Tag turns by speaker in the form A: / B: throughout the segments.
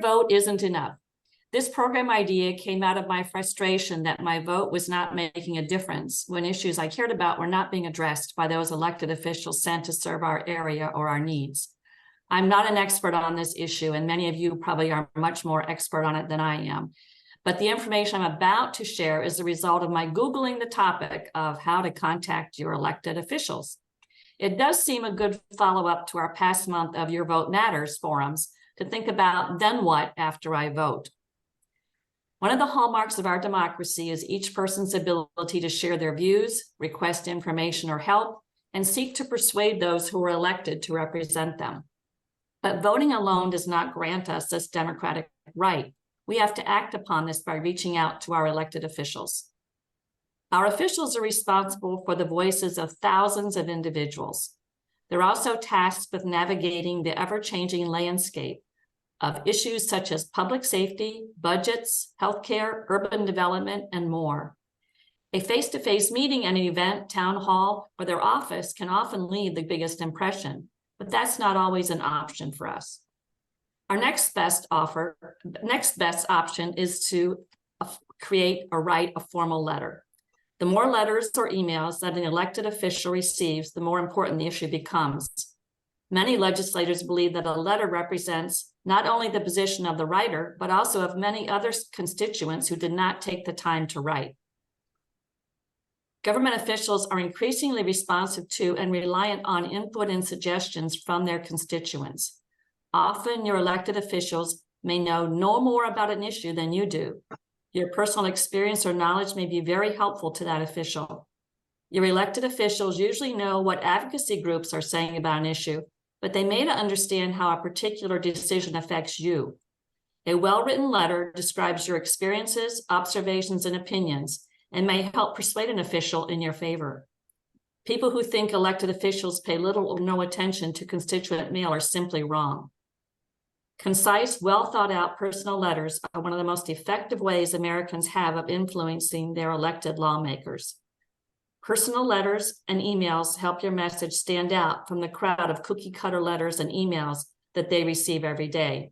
A: vote isn't enough. This program idea came out of my frustration that my vote was not making a difference when issues I cared about were not being addressed by those elected officials sent to serve our area or our needs. I'm not an expert on this issue, and many of you probably are much more expert on it than I am. But the information I'm about to share is the result of my Googling the topic of how to contact your elected officials. It does seem a good follow-up to our past month of Your Vote Matters forums to think about then what after I vote. One of the hallmarks of our democracy is each person's ability to share their views, request information or help, and seek to persuade those who are elected to represent them. But voting alone does not grant us this democratic right. We have to act upon this by reaching out to our elected officials. Our officials are responsible for the voices of thousands of individuals. They're also tasked with navigating the ever-changing landscape of issues such as public safety, budgets, healthcare, urban development, and more. A face-to-face meeting at an event, town hall, or their office can often leave the biggest impression, but that's not always an option for us. Our next best option is to create or write a formal letter. The more letters or emails that an elected official receives, the more important the issue becomes. Many legislators believe that a letter represents not only the position of the writer, but also of many other constituents who did not take the time to write. Government officials are increasingly responsive to and reliant on input and suggestions from their constituents. Often your elected officials may know no more about an issue than you do. Your personal experience or knowledge may be very helpful to that official. Your elected officials usually know what advocacy groups are saying about an issue, but they may not understand how a particular decision affects you. A well-written letter describes your experiences, observations, and opinions, and may help persuade an official in your favor. People who think elected officials pay little or no attention to constituent mail are simply wrong. Concise, well-thought-out personal letters are one of the most effective ways Americans have of influencing their elected lawmakers. Personal letters and emails help your message stand out from the crowd of cookie-cutter letters and emails that they receive every day.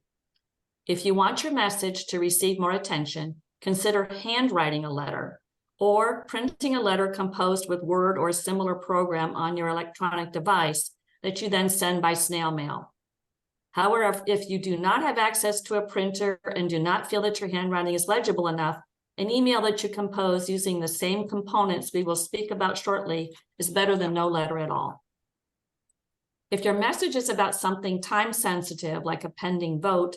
A: If you want your message to receive more attention, consider handwriting a letter or printing a letter composed with Word or a similar program on your electronic device that you then send by snail mail. However, if you do not have access to a printer and do not feel that your handwriting is legible enough, an email that you compose using the same components we will speak about shortly is better than no letter at all. If your message is about something time-sensitive, like a pending vote,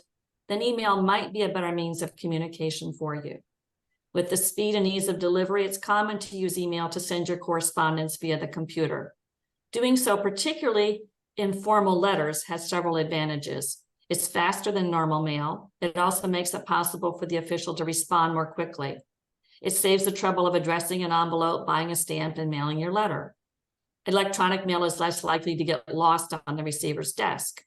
A: then email might be a better means of communication for you. With the speed and ease of delivery, it's common to use email to send your correspondence via the computer. Doing so, particularly in formal letters, has several advantages. It's faster than normal mail. It also makes it possible for the official to respond more quickly. It saves the trouble of addressing an envelope, buying a stamp, and mailing your letter. Electronic mail is less likely to get lost on the receiver's desk.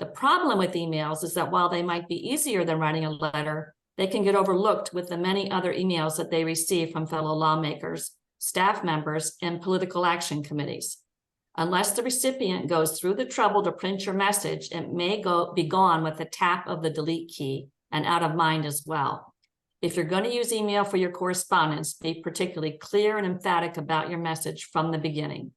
A: The problem with emails is that while they might be easier than writing a letter, they can get overlooked with the many other emails that they receive from fellow lawmakers, staff members, and political action committees. Unless the recipient goes through the trouble to print your message, it may be gone with the tap of the delete key and out of mind as well. If you're going to use email for your correspondence, be particularly clear and emphatic about your message from the beginning.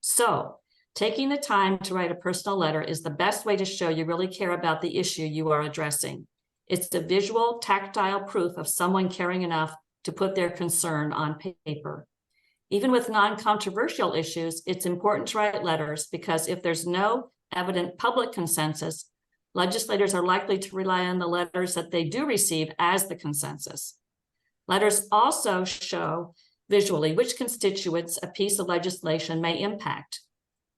A: So, taking the time to write a personal letter is the best way to show you really care about the issue you are addressing. It's the visual, tactile proof of someone caring enough to put their concern on paper. Even with non-controversial issues, it's important to write letters because if there's no evident public consensus, legislators are likely to rely on the letters that they do receive as the consensus. Letters also show visually which constituents a piece of legislation may impact.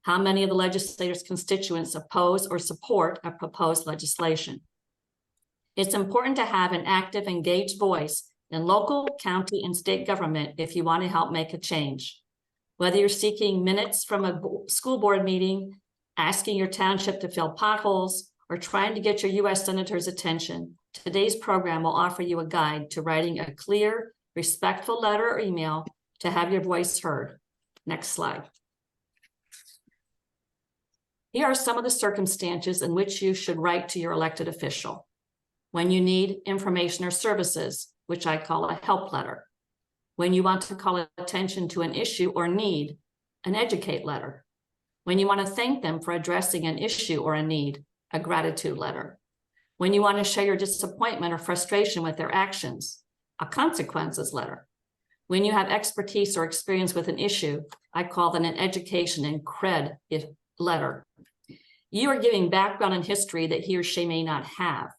A: How many of the legislator's constituents oppose or support a proposed legislation? It's important to have an active, engaged voice in local, county, and state government if you want to help make a change. Whether you're seeking minutes from a school board meeting, asking your township to fill potholes, or trying to get your U.S. Senator's attention, today's program will offer you a guide to writing a clear, respectful letter or email to have your voice heard. Next slide. Here are some of the circumstances in which you should write to your elected official. When you need information or services, which I call a help letter. When you want to call attention to an issue or need, an educate letter. When you want to thank them for addressing an issue or a need, a gratitude letter. When you want to share your disappointment or frustration with their actions, a consequences letter. When you have expertise or experience with an issue, I call them an education and cred letter. You are giving background and history that he or she may not have.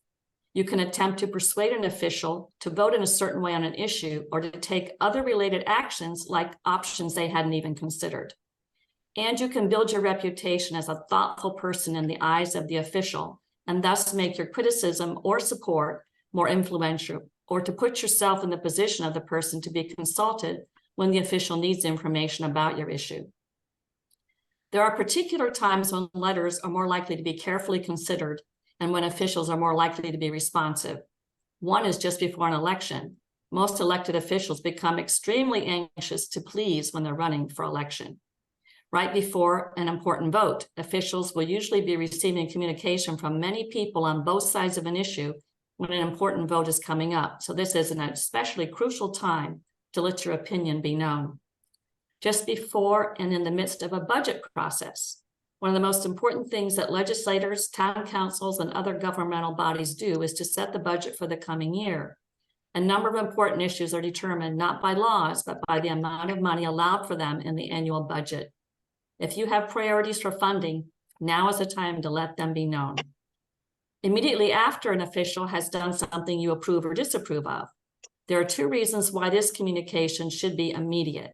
A: You can attempt to persuade an official to vote in a certain way on an issue or to take other related actions like options they hadn't even considered. And you can build your reputation as a thoughtful person in the eyes of the official and thus make your criticism or support more influential, or to put yourself in the position of the person to be consulted when the official needs information about your issue. There are particular times when letters are more likely to be carefully considered and when officials are more likely to be responsive. One is just before an election. Most elected officials become extremely anxious to please when they're running for election. Right before an important vote, officials will usually be receiving communication from many people on both sides of an issue when an important vote is coming up. So this is an especially crucial time to let your opinion be known. Just before and in the midst of a budget process, one of the most important things that legislators, town councils, and other governmental bodies do is to set the budget for the coming year. A number of important issues are determined not by laws, but by the amount of money allowed for them in the annual budget. If you have priorities for funding, now is the time to let them be known. Immediately after an official has done something you approve or disapprove of, there are two reasons why this communication should be immediate.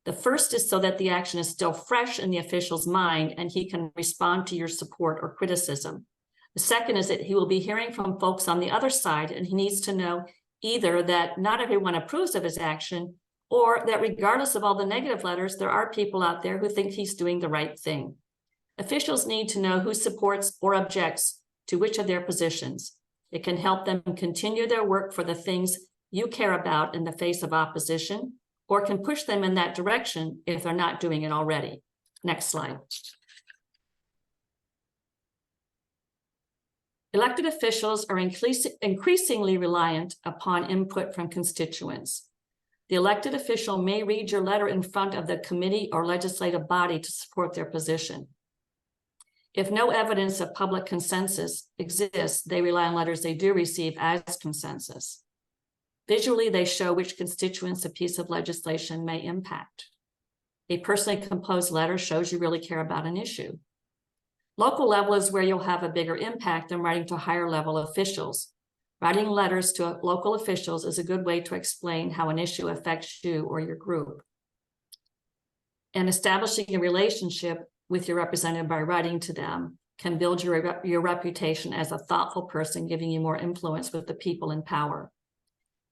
A: The first is so that the action is still fresh in the official's mind and he can respond to your support or criticism. The second is that he will be hearing from folks on the other side, and he needs to know either that not everyone approves of his action, or that regardless of all the negative letters, there are people out there who think he's doing the right thing. Officials need to know who supports or objects to which of their positions. It can help them continue their work for the things you care about in the face of opposition, or can push them in that direction if they're not doing it already. Next slide. Elected officials are increasingly reliant upon input from constituents. The elected official may read your letter in front of the committee or legislative body to support their position. If no evidence of public consensus exists, they rely on letters they do receive as consensus. Visually, they show which constituents a piece of legislation may impact. A personally composed letter shows you really care about an issue. Local level is where you'll have a bigger impact than writing to higher level officials. Writing letters to local officials is a good way to explain how an issue affects you or your group. And establishing a relationship with your representative by writing to them can build your reputation as a thoughtful person, giving you more influence with the people in power.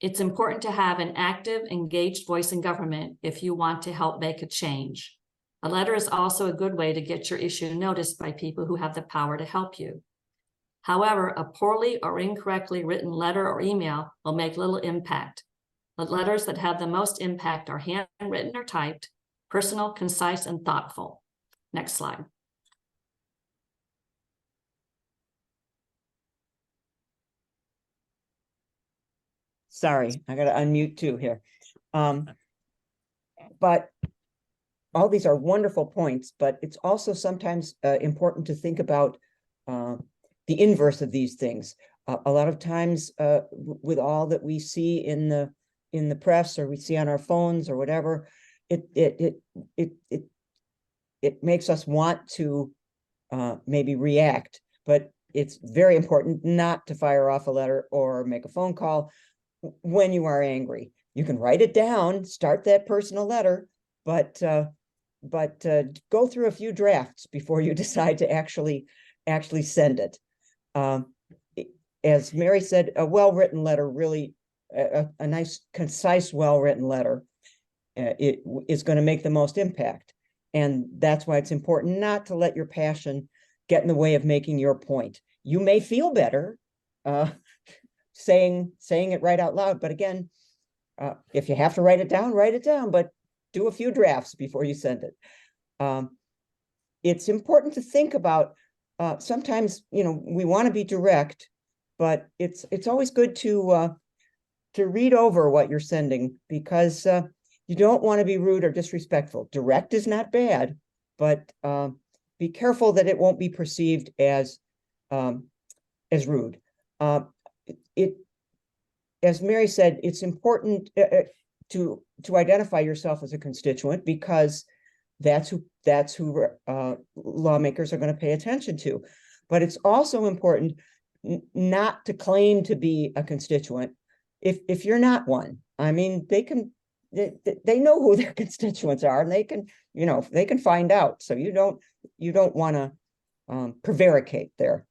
A: It's important to have an active, engaged voice in government if you want to help make a change. A letter is also a good way to get your issue noticed by people who have the power to help you. However, a poorly or incorrectly written letter or email will make little impact. The letters that have the most impact are handwritten or typed, personal, concise, and thoughtful. Next slide.
B: Sorry, I got to unmute too here. But all these are wonderful points, but it's also sometimes important to think about the inverse of these things. A lot of times with all that we see in the press or we see on our phones or whatever, it makes us want to maybe react, but it's very important not to fire off a letter or make a phone call when you are angry. You can write it down, start that personal letter, but go through a few drafts before you decide to actually send it. As Mary said, a well-written letter, really a nice, concise, well-written letter, it is going to make the most impact. And that's why it's important not to let your passion get in the way of making your point. You may feel better saying it right out loud, but again, if you have to write it down, but do a few drafts before you send it. It's important to think about, sometimes, we want to be direct, but it's always good to read over what you're sending, because you don't want to be rude or disrespectful. Direct is not bad, but be careful that it won't be perceived as rude. As Mary said, it's important to identify yourself as a constituent, because that's who lawmakers are going to pay attention to. But it's also important not to claim to be a constituent if you're not one. I mean, they know who their constituents are, and they can find out. So you don't want to prevaricate there.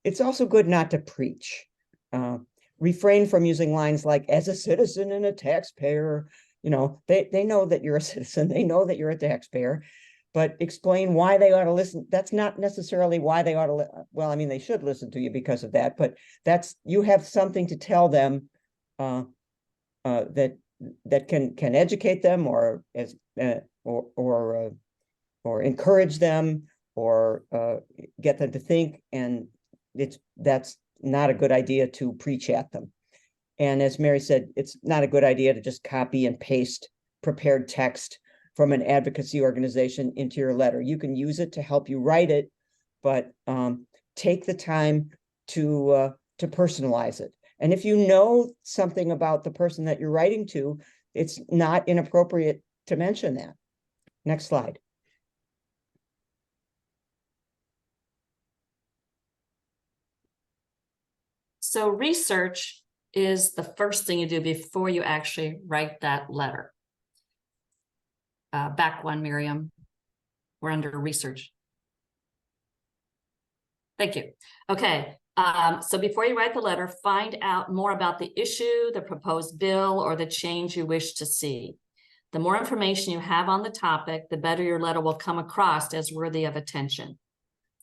B: It's also good not to preach. Refrain from using lines like "as a citizen and a taxpayer." They know that you're a citizen. They know that you're a taxpayer, but explain why they ought to listen. That's not necessarily why they ought to. Well, I mean, they should listen to you because of that, but you have something to tell them that can educate them, or encourage them, or get them to think. And that's not a good idea to preach at them. And as Mary said, it's not a good idea to just copy and paste prepared text from an advocacy organization into your letter. You can use it to help you write it, but take the time to personalize it. And if you know something about the person that you're writing to, it's not inappropriate to mention that. Next slide.
A: So research is the first thing you do before you actually write that letter. Back one, Miriam. We're under research. Thank you. Okay. So before you write the letter, find out more about the issue, the proposed bill, or the change you wish to see. The more information you have on the topic, the better your letter will come across as worthy of attention.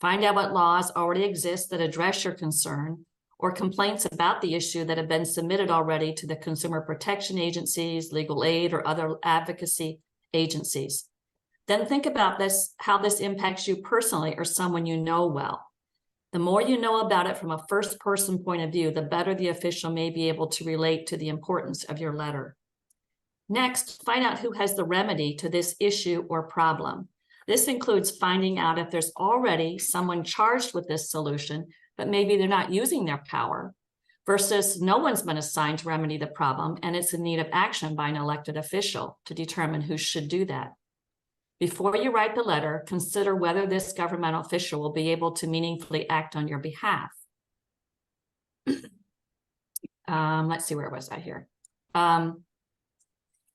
A: Find out what laws already exist that address your concern, or complaints about the issue that have been submitted already to the consumer protection agencies, legal aid, or other advocacy agencies. Then think about how this impacts you personally or someone you know well. The more you know about it from a first-person point of view, the better the official may be able to relate to the importance of your letter. Next, find out who has the remedy to this issue or problem. This includes finding out if there's already someone charged with this solution, but maybe they're not using their power, versus no one's been assigned to remedy the problem and it's in need of action by an elected official to determine who should do that. Before you write the letter, consider whether this governmental official will be able to meaningfully act on your behalf. Let's see, where was I here?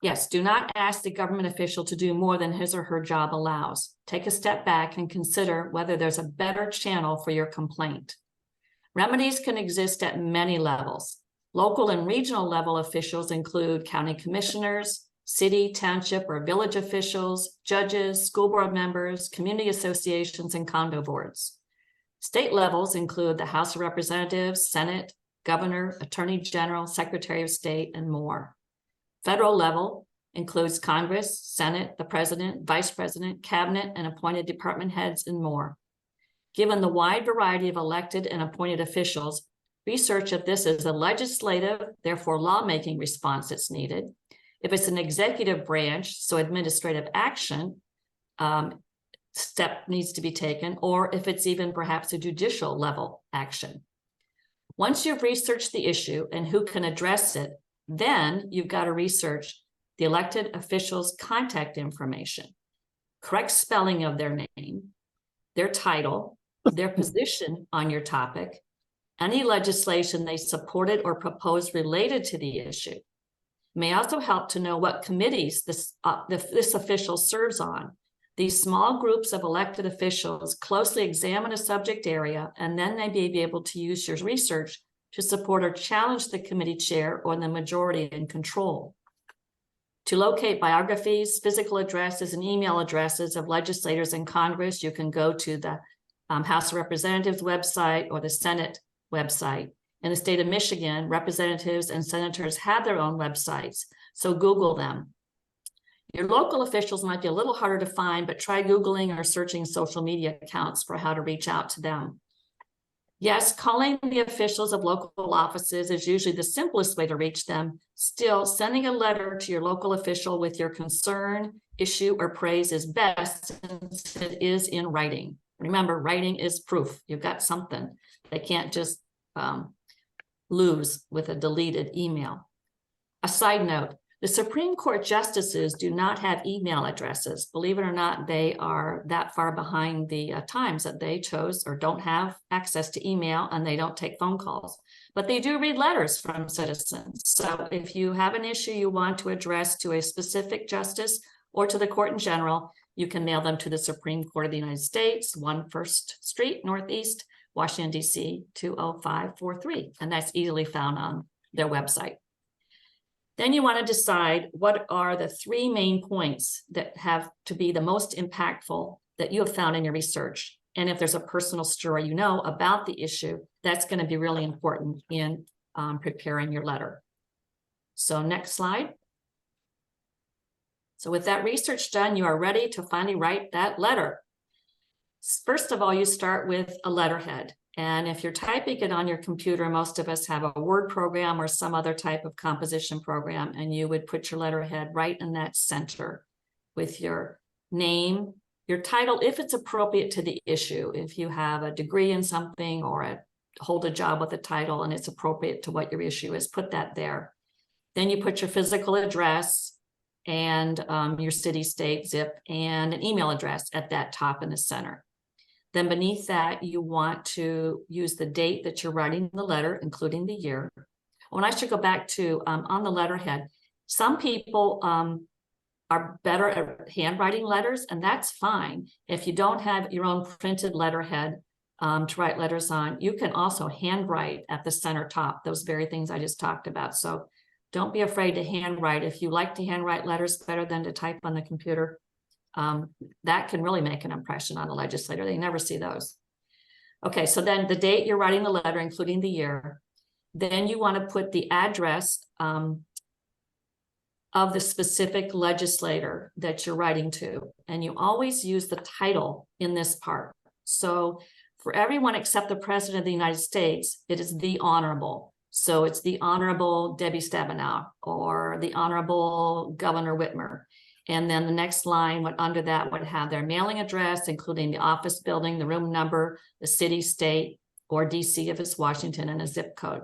A: Yes, do not ask the government official to do more than his or her job allows. Take a step back and consider whether there's a better channel for your complaint. Remedies can exist at many levels. Local and regional level officials include county commissioners, city, township, or village officials, judges, school board members, community associations, and condo boards. State levels include the House of Representatives, Senate, Governor, Attorney General, Secretary of State, and more. Federal level includes Congress, Senate, the President, Vice President, Cabinet, and appointed department heads, and more. Given the wide variety of elected and appointed officials, research if this is a legislative, therefore lawmaking response that's needed. If it's an executive branch, so administrative action step needs to be taken, or if it's even perhaps a judicial level action. Once you've researched the issue and who can address it, then you've got to research the elected officials' contact information, correct spelling of their name, their title, their position on your topic, any legislation they supported or proposed related to the issue. It may also help to know what committees this official serves on. These small groups of elected officials closely examine a subject area, and then they may be able to use your research to support or challenge the committee chair or the majority in control. To locate biographies, physical addresses, and email addresses of legislators in Congress, you can go to the House of Representatives website or the Senate website. In the state of Michigan, representatives and senators have their own websites, so Google them. Your local officials might be a little harder to find, but try Googling or searching social media accounts for how to reach out to them. Yes, calling the officials of local offices is usually the simplest way to reach them. Still, sending a letter to your local official with your concern, issue, or praise is best since it is in writing. Remember, writing is proof. You've got something. They can't just lose with a deleted email. A side note, the Supreme Court justices do not have email addresses. Believe it or not, they are that far behind the times that they chose or don't have access to email, and they don't take phone calls. But they do read letters from citizens. So if you have an issue you want to address to a specific justice or to the court in general, you can mail them to the Supreme Court of the United States, 1 First Street, Northeast, Washington, D.C., 20543. And that's easily found on their website. Then you want to decide what are the 3 main points that have to be the most impactful that you have found in your research. And if there's a personal story you know about the issue, that's going to be really important in preparing your letter. So next slide. So with that research done, you are ready to finally write that letter. First of all, you start with a letterhead. And if you're typing it on your computer, most of us have a Word program or some other type of composition program, and you would put your letterhead right in that center with your name, your title, if it's appropriate to the issue. If you have a degree in something or hold a job with a title and it's appropriate to what your issue is, put that there. Then you put your physical address and your city, state, zip, and an email address at that top in the center. Then beneath that, you want to use the date that you're writing the letter, including the year. When I should go back to on the letterhead, some people are better at handwriting letters, and that's fine. If you don't have your own printed letterhead to write letters on, you can also handwrite at the center top, those very things I just talked about. So don't be afraid to handwrite. If you like to handwrite letters better than to type on the computer, that can really make an impression on a legislator. They never see those. Okay, so then the date you're writing the letter, including the year. Then you want to put the address of the specific legislator that you're writing to. And you always use the title in this part. So for everyone except the President of the United States, it is the Honorable. So it's the Honorable Debbie Stabenow or the Honorable Governor Whitmer. And then the next line under that would have their mailing address, including the office building, the room number, the city, state, or DC if it's Washington, and a zip code.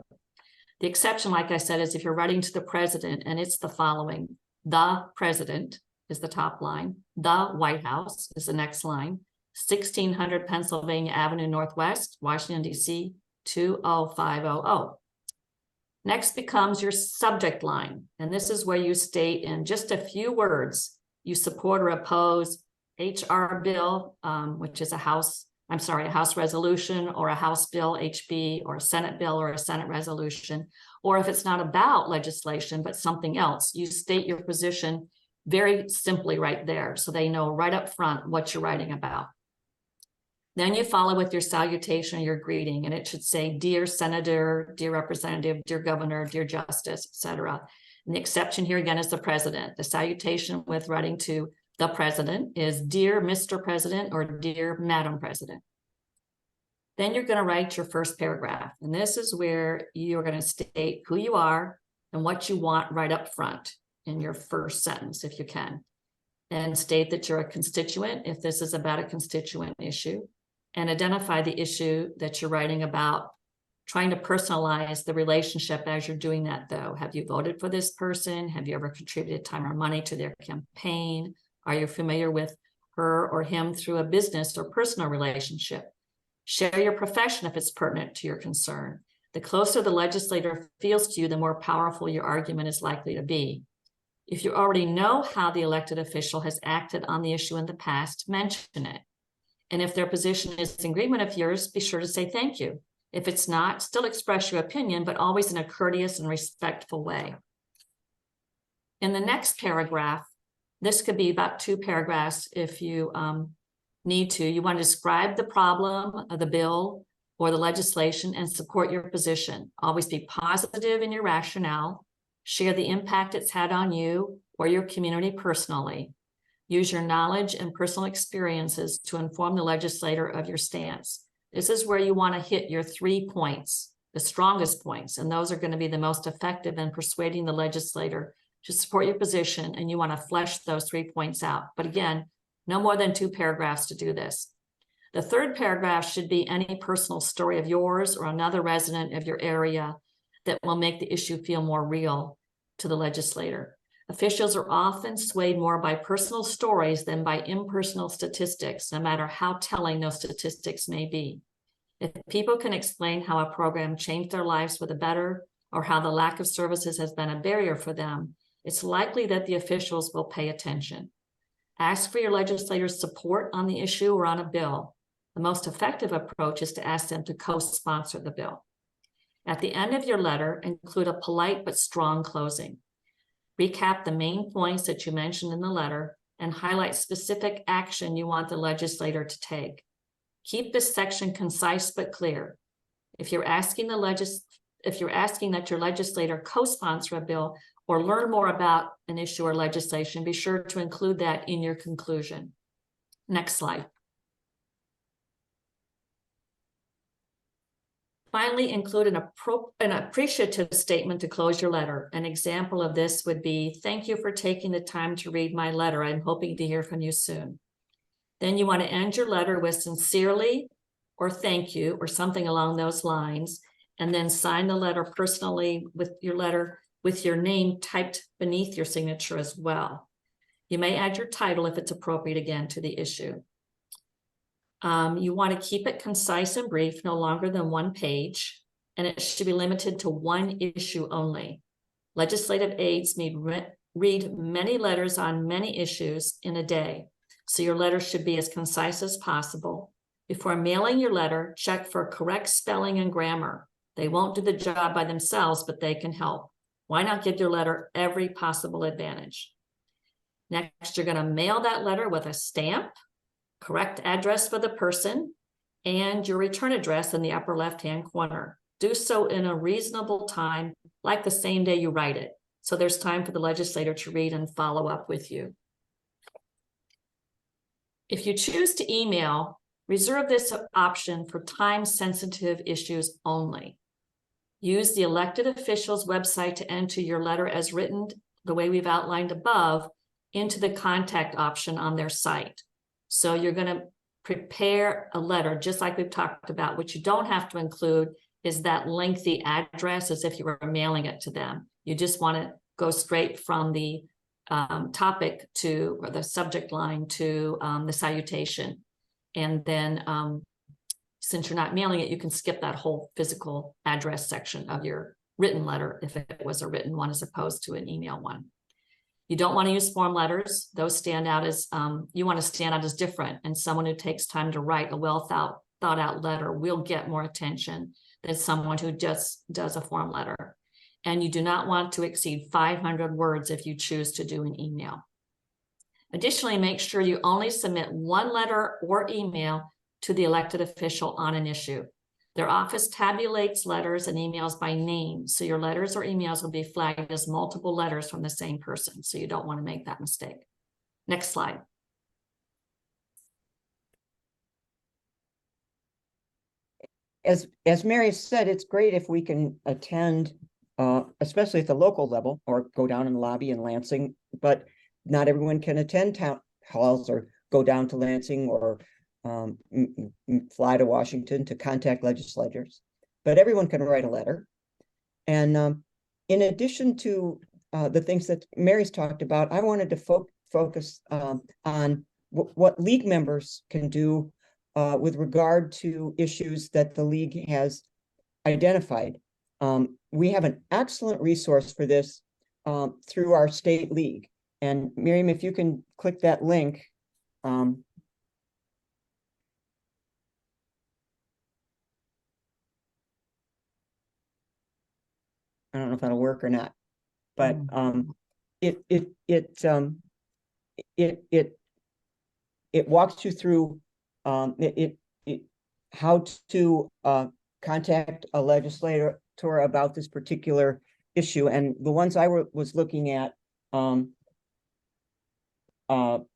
A: The exception, like I said, is if you're writing to the president, and it's the following. The president is the top line. The White House is the next line. 1600 Pennsylvania Avenue Northwest, Washington, DC, 20500. Next becomes your subject line. And this is where you state in just a few words, you support or oppose HR bill, which is a House resolution or a House bill, HB, or a Senate bill or a Senate resolution. Or if it's not about legislation, but something else, you state your position very simply right there. So they know right up front what you're writing about. Then you follow with your salutation or your greeting, and it should say, Dear Senator, Dear Representative, Dear Governor, Dear Justice, etc. And the exception here again is the President. The salutation with writing to the President is Dear Mr. President or Dear Madam President. Then you're going to write your first paragraph, and this is where you're going to state who you are and what you want right up front in your first sentence, if you can. And state that you're a constituent if this is about a constituent issue. And identify the issue that you're writing about, trying to personalize the relationship as you're doing that, though. Have you voted for this person? Have you ever contributed time or money to their campaign? Are you familiar with her or him through a business or personal relationship? Share your profession if it's pertinent to your concern. The closer the legislator feels to you, the more powerful your argument is likely to be. If you already know how the elected official has acted on the issue in the past, mention it. And if their position is in agreement of yours, be sure to say thank you. If it's not, still express your opinion, but always in a courteous and respectful way. In the next paragraph, this could be about 2 paragraphs if you need to. You want to describe the problem of the bill or the legislation and support your position. Always be positive in your rationale. Share the impact it's had on you or your community personally. Use your knowledge and personal experiences to inform the legislator of your stance. This is where you want to hit your 3 points, the strongest points, and those are going to be the most effective in persuading the legislator to support your position, and you want to flesh those 3 points out. But again, no more than 2 paragraphs to do this. The third paragraph should be any personal story of yours or another resident of your area that will make the issue feel more real to the legislator. Officials are often swayed more by personal stories than by impersonal statistics, no matter how telling those statistics may be. If people can explain how a program changed their lives for the better, or how the lack of services has been a barrier for them, it's likely that the officials will pay attention. Ask for your legislators' support on the issue or on a bill. The most effective approach is to ask them to co-sponsor the bill. At the end of your letter, include a polite but strong closing. Recap the main points that you mentioned in the letter and highlight specific action you want the legislator to take. Keep this section concise but clear. If you're asking that your legislator co-sponsor a bill or learn more about an issue or legislation, be sure to include that in your conclusion. Next slide. Finally, include an appreciative statement to close your letter. An example of this would be, thank you for taking the time to read my letter. I'm hoping to hear from you soon. Then you want to end your letter with sincerely or thank you or something along those lines, and then sign the letter personally with your name typed beneath your signature as well. You may add your title if it's appropriate again to the issue. You want to keep it concise and brief, no longer than 1 page, and it should be limited to 1 issue only. Legislative aides may read many letters on many issues in a day, so your letter should be as concise as possible. Before mailing your letter, check for correct spelling and grammar. They won't do the job by themselves, but they can help. Why not give your letter every possible advantage? Next, you're going to mail that letter with a stamp, correct address for the person, and your return address in the upper left-hand corner. Do so in a reasonable time, like the same day you write it, so there's time for the legislator to read and follow up with you. If you choose to email, reserve this option for time-sensitive issues only. Use the elected official's website to enter your letter as written, the way we've outlined above, into the contact option on their site. So you're going to prepare a letter, just like we've talked about. What you don't have to include is that lengthy address as if you were mailing it to them. You just want to go straight from the topic to, or the subject line to the salutation. And then since you're not mailing it, you can skip that whole physical address section of your written letter if it was a written one as opposed to an email one. You don't want to use form letters. Those stand out as, you want to stand out as different, and someone who takes time to write a well thought out letter will get more attention than someone who just does a form letter. And you do not want to exceed 500 words if you choose to do an email. Additionally, make sure you only submit 1 letter or email to the elected official on an issue. Their office tabulates letters and emails by name, so your letters or emails will be flagged as multiple letters from the same person, so you don't want to make that mistake. Next slide.
B: As Mary said, it's great if we can attend, especially at the local level, or go down and lobby in Lansing, but not everyone can attend town halls or go down to Lansing or fly to Washington to contact legislators, but everyone can write a letter. And in addition to the things that Mary's talked about, I wanted to focus on what league members can do with regard to issues that the league has identified. We have an excellent resource for this through our state league. And Miriam, if you can click that link. I don't know if that'll work or not, but it walks you through how to contact a legislator about this particular issue. And the ones I was looking at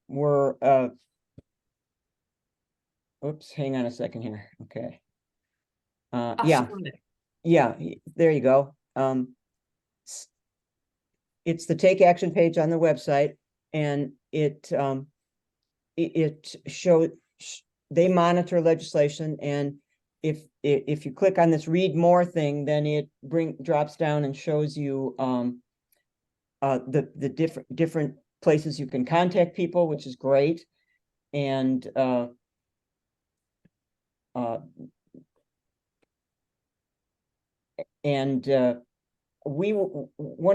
B: were oops, hang on a second here. Okay. Yeah, yeah, there you go. It's the Take Action page on the website, and it showed they monitor legislation, and if you click on this read more thing, then it drops down and shows you the different places you can contact people, which is great. And one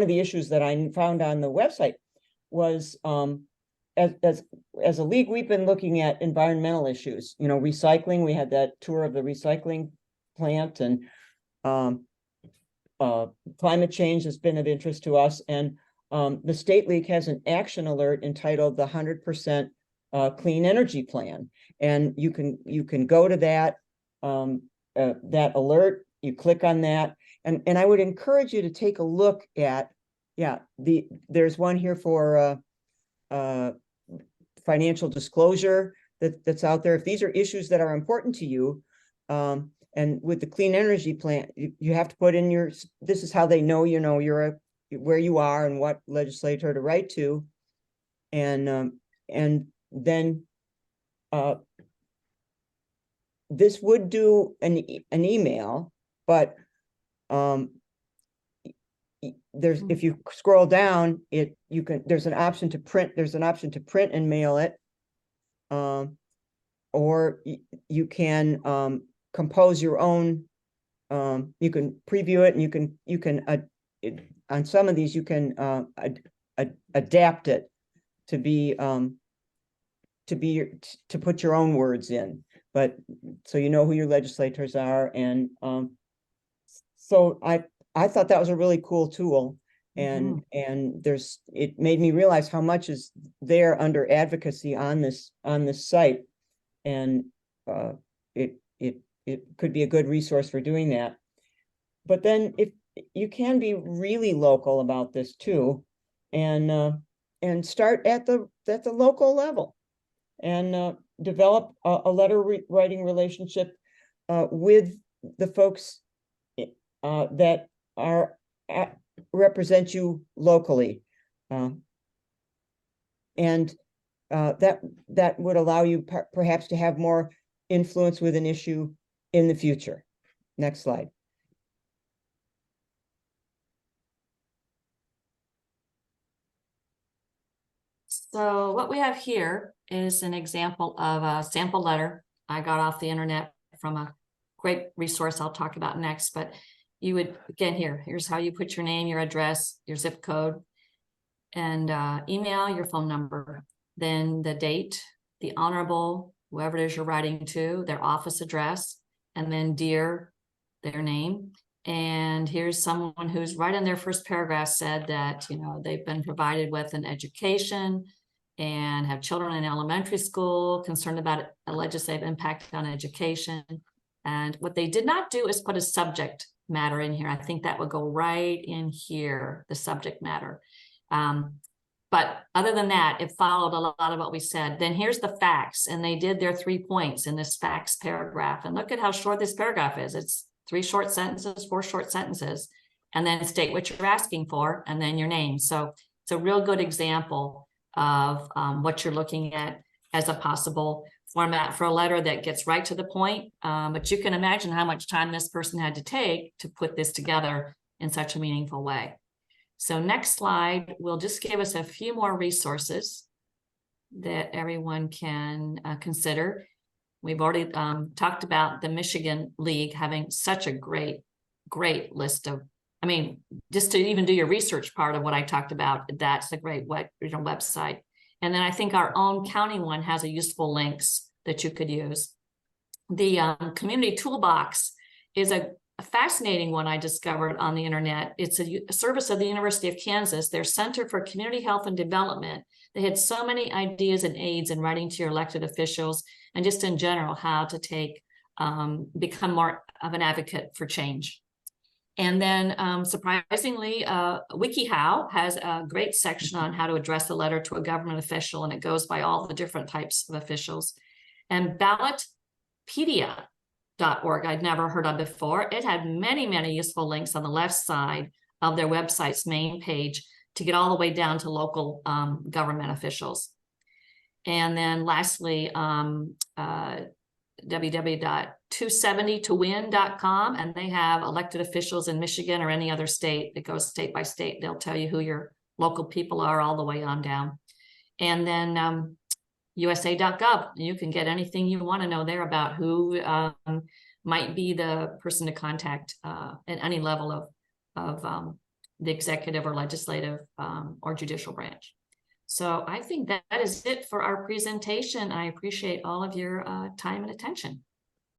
B: of the issues that I found on the website was as a league, we've been looking at environmental issues, recycling. We had that tour of the recycling plant, and climate change has been of interest to us. And the State League has an action alert entitled the 100% Clean Energy Plan. And you can go to that alert, you click on that. And I would encourage you to take a look at, there's one here for financial disclosure that's out there. If these are issues that are important to you, and with the Clean Energy Plan, you have to put in this is how they know, you're where you are and what legislator to write to. And then this would do an email, but if you scroll down, there's an option to print. There's an option to print and mail it, or you can compose your own. You can preview it, and you can on some of these you can adapt it to be to put your own words in. But so you know who your legislators are, and so I thought that was a really cool tool, and it made me realize how much is there under advocacy on this site, and it could be a good resource for doing that. But then if you can be really local about this too, and start at the local level, and develop a letter writing relationship with the folks that represent you locally, and that would allow you perhaps to have more influence with an issue in the future. Next slide.
A: So what we have here is an example of a sample letter I got off the internet from a great resource I'll talk about next. But you would, again, here's how you put your name, your address, your zip code, and email, your phone number, then the date, the honorable, whoever it is you're writing to, their office address, and then dear, their name. And here's someone who's right in their first paragraph said that, they've been provided with an education and have children in elementary school, concerned about a legislative impact on education. And what they did not do is put a subject matter in here. I think that would go right in here, the subject matter. But other than that, it followed a lot of what we said. Then here's the facts, and they did their 3 points in this facts paragraph. And look at how short this paragraph is. It's 3 short sentences, 4 short sentences, and then state what you're asking for, and then your name. So it's a real good example of what you're looking at as a possible format for a letter that gets right to the point. But you can imagine how much time this person had to take to put this together in such a meaningful way. So next slide will just give us a few more resources that everyone can consider. We've already talked about the Michigan League having such a great list of, just to even do your research part of what I talked about, that's a great website. And then I think our own county one has a useful links that you could use. The Community Toolbox is a fascinating one I discovered on the internet. It's a service of the University of Kansas, their Center for Community Health and Development. They had so many ideas and aids in writing to your elected officials and just in general how to become more of an advocate for change. And then surprisingly, WikiHow has a great section on how to address a letter to a government official, and it goes by all the different types of officials. And Ballotpedia I'd never heard of before. It had many, many useful links on the left side of their website's main page to get all the way down to local government officials. And then lastly, www.270towin.com, and they have elected officials in Michigan or any other state. It goes state by state. They'll tell you who your local people are all the way on down. And then USA.gov, you can get anything you want to know there about who might be the person to contact at any level of the executive or legislative or judicial branch. So I think that is it for our presentation. I appreciate all of your time and attention.